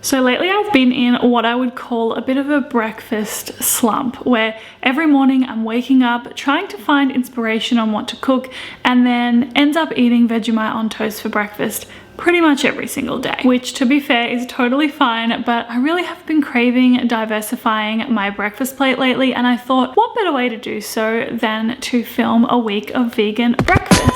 So lately I've been in what I would call a bit of a breakfast slump, where every morning I'm waking up trying to find inspiration on what to cook and then ends up eating Vegemite on toast for breakfast pretty much every single day, which to be fair is totally fine, but I really have been craving diversifying my breakfast plate lately, and I thought what better way to do so than to film a week of vegan breakfasts.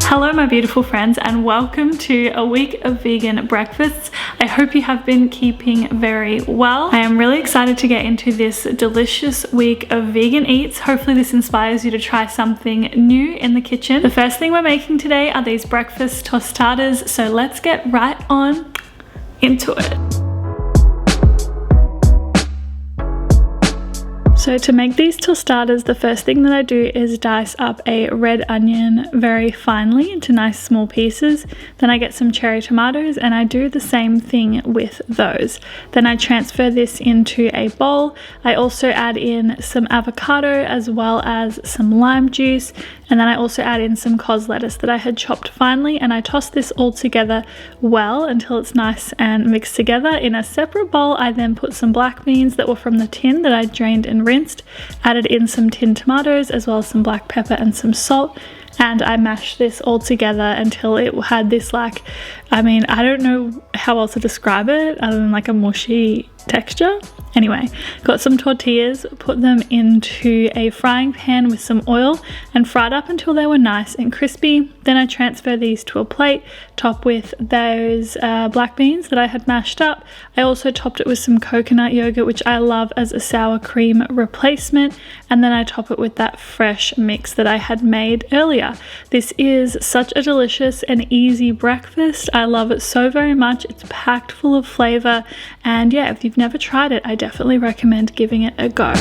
Hello my beautiful friends, and welcome to a week of vegan breakfasts. I hope you have been keeping very well. I am really excited to get into this delicious week of vegan eats. Hopefully this inspires you to try something new in the kitchen. The first thing we're making today are these breakfast tostadas, so let's get right on into it. So to make these tostadas, the first thing that I do is dice up a red onion very finely into nice small pieces. Then I get some cherry tomatoes and I do the same thing with those. Then I transfer this into a bowl. I also add in some avocado as well as some lime juice. And then I also add in some cos lettuce that I had chopped finely, and I toss this all together well until it's nice and mixed together. In a separate bowl, I then put some black beans that were from the tin that I drained and rinsed, added in some tinned tomatoes as well as some black pepper and some salt, and I mashed this all together until it had this I don't know how else to describe it other than like a mushy texture. Anyway, got some tortillas, put them into a frying pan with some oil and fried up until they were nice and crispy. Then I transfer these to a plate, top with those black beans that I had mashed up. I also topped it with some coconut yogurt, which I love as a sour cream replacement, and then I top it with that fresh mix that I had made earlier. This is such a delicious and easy breakfast. I love it so very much. It's packed full of flavor, and yeah, if you've never tried it, I definitely recommend giving it a go.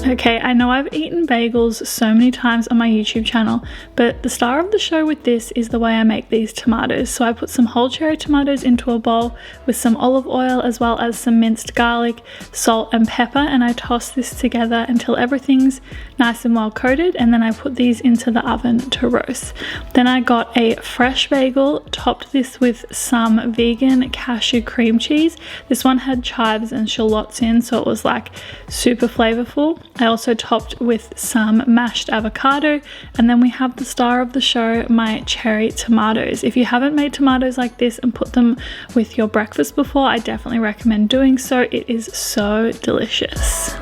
Okay, I know I've eaten bagels so many times on my YouTube channel, but the star of the show with this is the way I make these tomatoes. So I put some whole cherry tomatoes into a bowl with some olive oil as well as some minced garlic, salt and pepper, and I toss this together until everything's nice and well coated, and then I put these into the oven to roast. Then I got a fresh bagel, topped this with some vegan cashew cream cheese. This one had chives and shallots in, so it was like super flavorful. I also topped with some mashed avocado, and then we have the star of the show, my cherry tomatoes. If you haven't made tomatoes like this and put them with your breakfast before, I definitely recommend doing so. It is so delicious.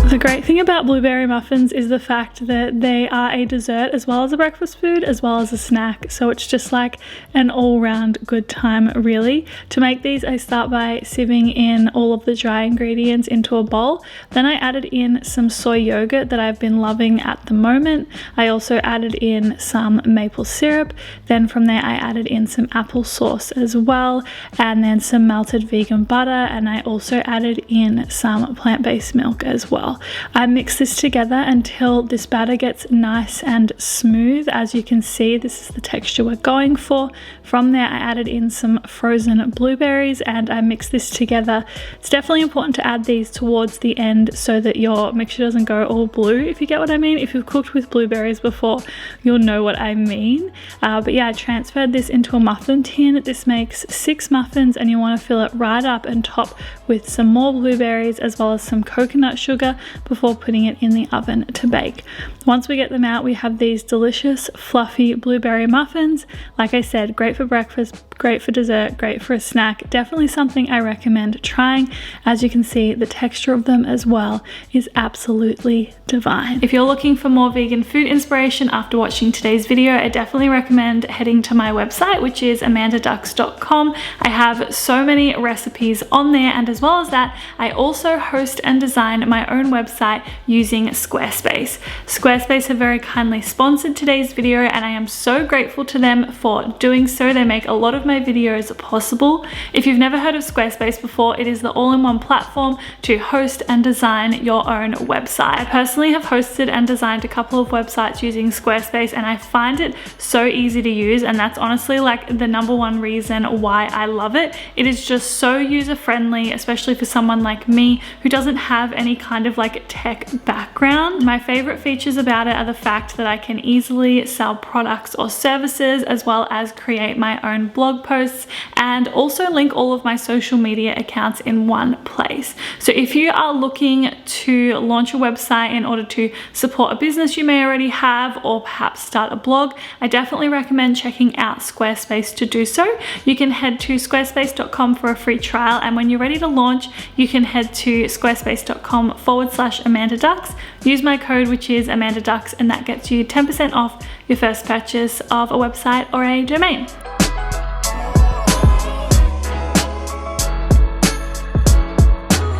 The great thing about blueberry muffins is the fact that they are a dessert as well as a breakfast food as well as a snack, so it's just like an all-round good time really. To make these, I start by sieving in all of the dry ingredients into a bowl. Then I added in some soy yogurt that I've been loving at the moment. I also added in some maple syrup. Then from there I added in some applesauce as well, and then some melted vegan butter, and I also added in some plant-based milk as well. I mix this together until this batter gets nice and smooth. As you can see, this is the texture we're going for. From there, I added in some frozen blueberries and I mix this together. It's definitely important to add these towards the end so that your mixture doesn't go all blue, if you get what I mean. If you've cooked with blueberries before, you'll know what I mean. But yeah, I transferred this into a muffin tin. This makes 6 muffins, and you want to fill it right up and top with some more blueberries as well as some coconut sugar before putting it in the oven to bake. Once we get them out, we have these delicious fluffy blueberry muffins. Like I said, great for breakfast, great for dessert, great for a snack. Definitely something I recommend trying. As you can see, the texture of them as well is absolutely divine. If you're looking for more vegan food inspiration after watching today's video, I definitely recommend heading to my website, which is amandadux.com. I have so many recipes on there, and as well as that, I also host and design my own website using Squarespace. Squarespace have very kindly sponsored today's video, and I am so grateful to them for doing so. They make a lot of my videos possible. If you've never heard of Squarespace before, it is the all-in-one platform to host and design your own website. I personally have hosted and designed a couple of websites using Squarespace, and I find it so easy to use, and that's honestly like the #1 reason why I love it. It is just so user-friendly, especially for someone like me who doesn't have any kind of like tech background. My favorite features about it are the fact that I can easily sell products or services, as well as create my own blog posts, and also link all of my social media accounts in one place. So if you are looking to launch a website in order to support a business you may already have, or perhaps start a blog, I definitely recommend checking out Squarespace to do so. You can head to squarespace.com for a free trial, and when you're ready to launch, you can head to squarespace.com/AmandaDux. Use my code, which is AmandaDux, and that gets you 10% off your first purchase of a website or a domain.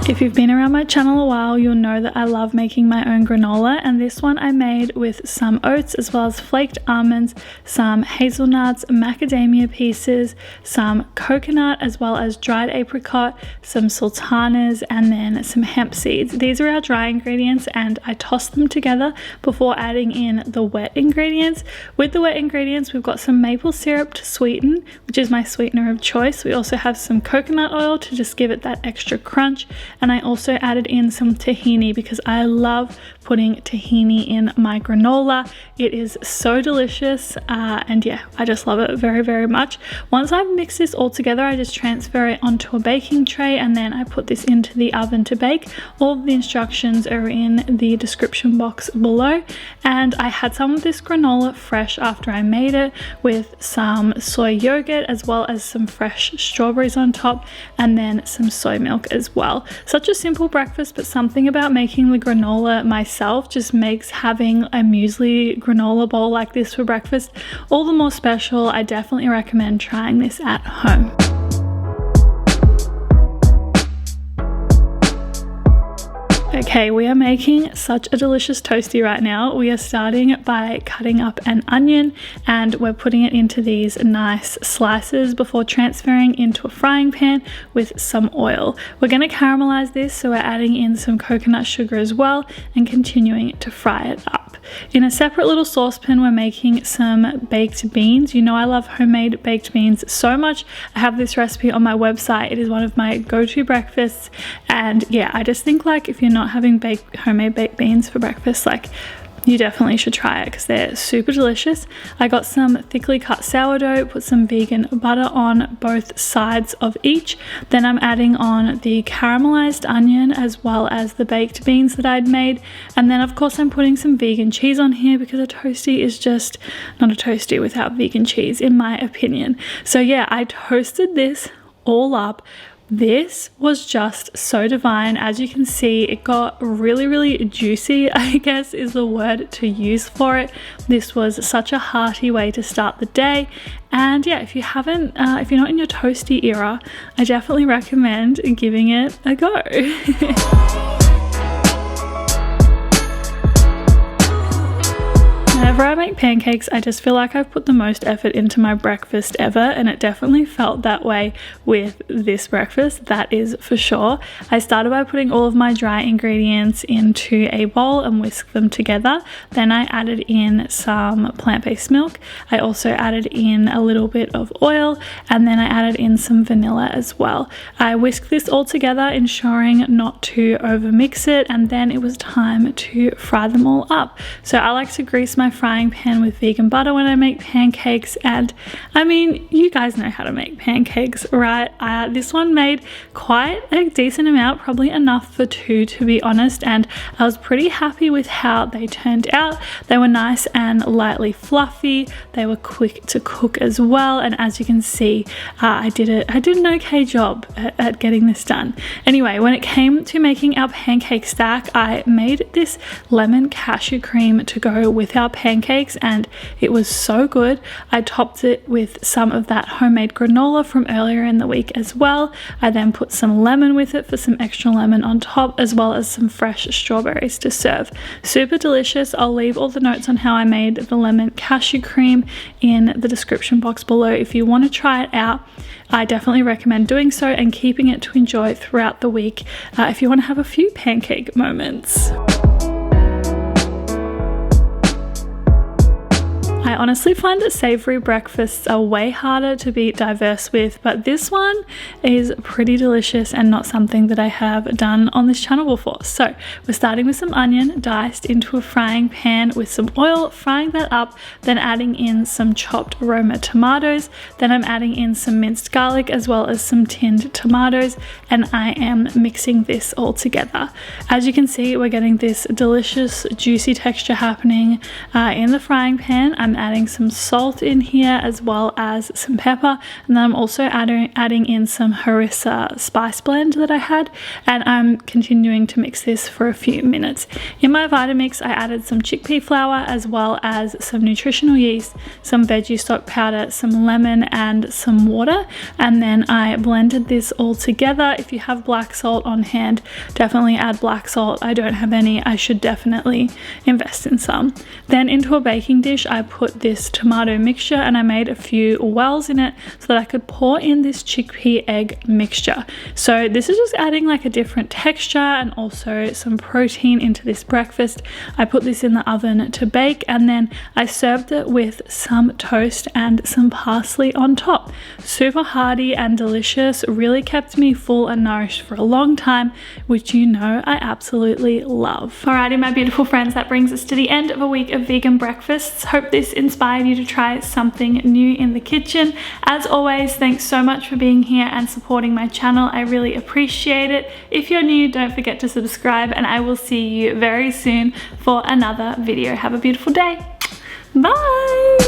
If you've been around my channel a while, you'll know that I love making my own granola, and this one I made with some oats as well as flaked almonds, some hazelnuts, macadamia pieces, some coconut as well as dried apricot, some sultanas, and then some hemp seeds. These are our dry ingredients, and I tossed them together before adding in the wet ingredients. With the wet ingredients, we've got some maple syrup to sweeten, which is my sweetener of choice. We also have some coconut oil to just give it that extra crunch. And I also added in some tahini because I love putting tahini in my granola. It is so delicious, and yeah, I just love it very, very much. Once I've mixed this all together, I just transfer it onto a baking tray, and then I put this into the oven to bake. All of the instructions are in the description box below, and I had some of this granola fresh after I made it with some soy yogurt as well as some fresh strawberries on top, and then some soy milk as well. Such a simple breakfast, but something about making the granola myself just makes having a muesli granola bowl like this for breakfast all the more special. I definitely recommend trying this at home. Okay, we are making such a delicious toasty right now. We are starting by cutting up an onion, and we're putting it into these nice slices before transferring into a frying pan with some oil. We're going to caramelize this, so we're adding in some coconut sugar as well and continuing to fry it up. In a separate little saucepan, we're making some baked beans. You know I love homemade baked beans so much. I have this recipe on my website. It is one of my go-to breakfasts, and yeah, I just think like if you're not having homemade baked beans for breakfast, like you definitely should try it because they're super delicious. I got some thickly cut sourdough, put some vegan butter on both sides of each. Then I'm adding on the caramelized onion as well as the baked beans that I'd made. And then of course I'm putting some vegan cheese on here because a toasty is just not a toasty without vegan cheese, in my opinion. So yeah, I toasted this all up. This was just so divine. As you can see, it got really, really juicy, I guess is the word to use for it. This was such a hearty way to start the day. And yeah, if you're not in your toasty era, I definitely recommend giving it a go. Whenever I make pancakes, I just feel like I've put the most effort into my breakfast ever, and it definitely felt that way with this breakfast, that is for sure. I started by putting all of my dry ingredients into a bowl and whisked them together. Then I added in some plant-based milk. I also added in a little bit of oil, and then I added in some vanilla as well. I whisked this all together, ensuring not to overmix it, and then it was time to fry them all up. So I like to grease my frying pan with vegan butter when I make pancakes, and I mean, you guys know how to make pancakes, right? This one made quite a decent amount, probably enough for two to be honest, and I was pretty happy with how they turned out. They were nice and lightly fluffy. They were quick to cook as well, and as you can see, I did an okay job at getting this done. Anyway, when it came to making our pancake stack, I made this lemon cashew cream to go with our pancakes. pancakes, and it was so good. I topped it with some of that homemade granola from earlier in the week as well. I then put some lemon with it for some extra lemon on top, as well as some fresh strawberries to serve. Super delicious. I'll leave all the notes on how I made the lemon cashew cream in the description box below if you want to try it out. I definitely recommend doing so and keeping it to enjoy throughout the week if you want to have a few pancake moments. I honestly find that savory breakfasts are way harder to be diverse with, but this one is pretty delicious and not something that I have done on this channel before. So we're starting with some onion diced into a frying pan with some oil, frying that up, then adding in some chopped Roma tomatoes. Then I'm adding in some minced garlic as well as some tinned tomatoes, and I am mixing this all together. As you can see, we're getting this delicious juicy texture happening in the frying pan. I'm adding some salt in here as well as some pepper, and then I'm also adding in some harissa spice blend that I had, and I'm continuing to mix this for a few minutes. In my vitamix, I added some chickpea flour as well as some nutritional yeast, some veggie stock powder, some lemon and some water, and then I blended this all together. If you have black salt on hand, definitely add black salt. I don't have any. I should definitely invest in some. Then into a baking dish, I put this tomato mixture, and I made a few wells in it so that I could pour in this chickpea egg mixture. So this is just adding like a different texture and also some protein into this breakfast. I put this in the oven to bake, and then I served it with some toast and some parsley on top. Super hearty and delicious, really kept me full and nourished for a long time, which you know I absolutely love. Alrighty, my beautiful friends, that brings us to the end of a week of vegan breakfasts. Hope this inspired you to try something new in the kitchen. As always, thanks so much for being here and supporting my channel. I really appreciate it. If you're new, don't forget to subscribe, and I will see you very soon for another video. Have a beautiful day. Bye.